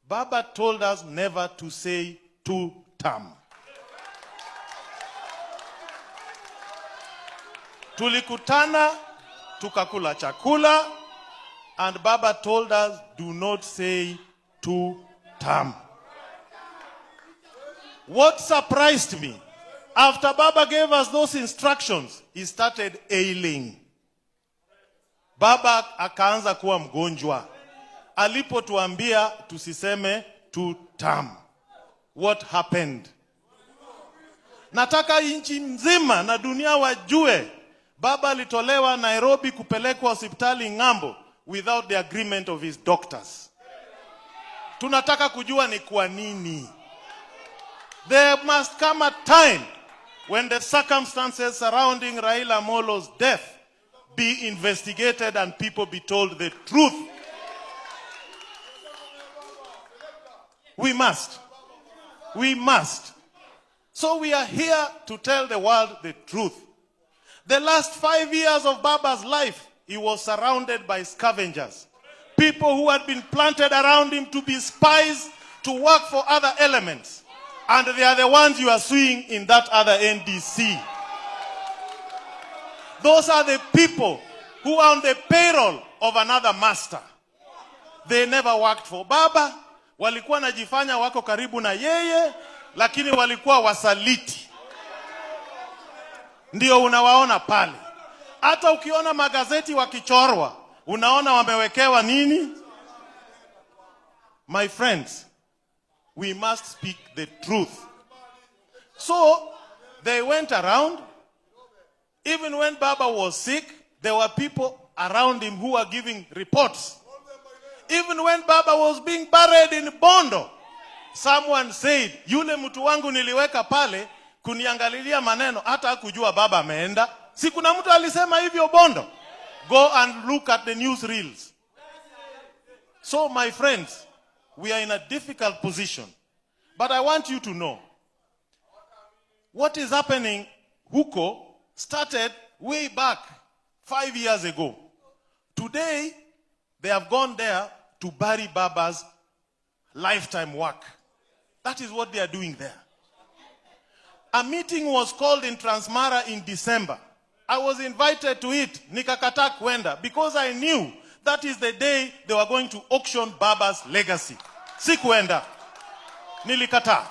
Baba told us never to say two-term. Tulikutana, tukakula chakula, and Baba told us, do not say two-term. What surprised me, after Baba gave us those instructions, he started ailing. Baba akaanza kuwa mgonjwa. Alipotuambia tusiseme two-term. What happened? Nataka nchi nzima na dunia wajue, Baba alitolewa Nairobi kupelekwa hospitali ng'ambo without the agreement of his doctors. Tunataka kujua ni kwa nini. There must come a time when the circumstances surrounding Raila Amolo's death be investigated and people be told the truth. We must. We must. So we are here to tell the world the truth. The last 5 years of Baba's life, he was surrounded by scavengers. People who had been planted around him to be spies, to work for other elements. And they are the ones you are seeing in that other NDC. Those are the people who are on the payroll of another master. They never worked for Baba. Walikuwa najifanya wako karibu na yeye, lakini walikuwa wasaliti. Ndio unawaona pale. Hata ukiona magazeti wakichorwa, unaona wamewekewa nini? My friends, we must speak the truth. So, they went around. Even when Baba was sick, there were people around him who were giving reports. Even when Baba was being buried in Bondo, someone said, yule mtu wangu niliweka pale, kuniangalilia maneno, hata hakujua Baba ameenda. Si kuna mtu alisema hivyo Bondo? Go and look at the news reels. So my friends, we are in a difficult position. But I want you to know, what is happening huko started way back 5 years ago. Today, they have gone there to bury Baba's lifetime work. That is what they are doing there. A meeting was called in Transmara in December. I was invited to it, nikakataa kwenda, because I knew that is the day they were going to auction Baba's legacy. Sikuenda. Nilikataa.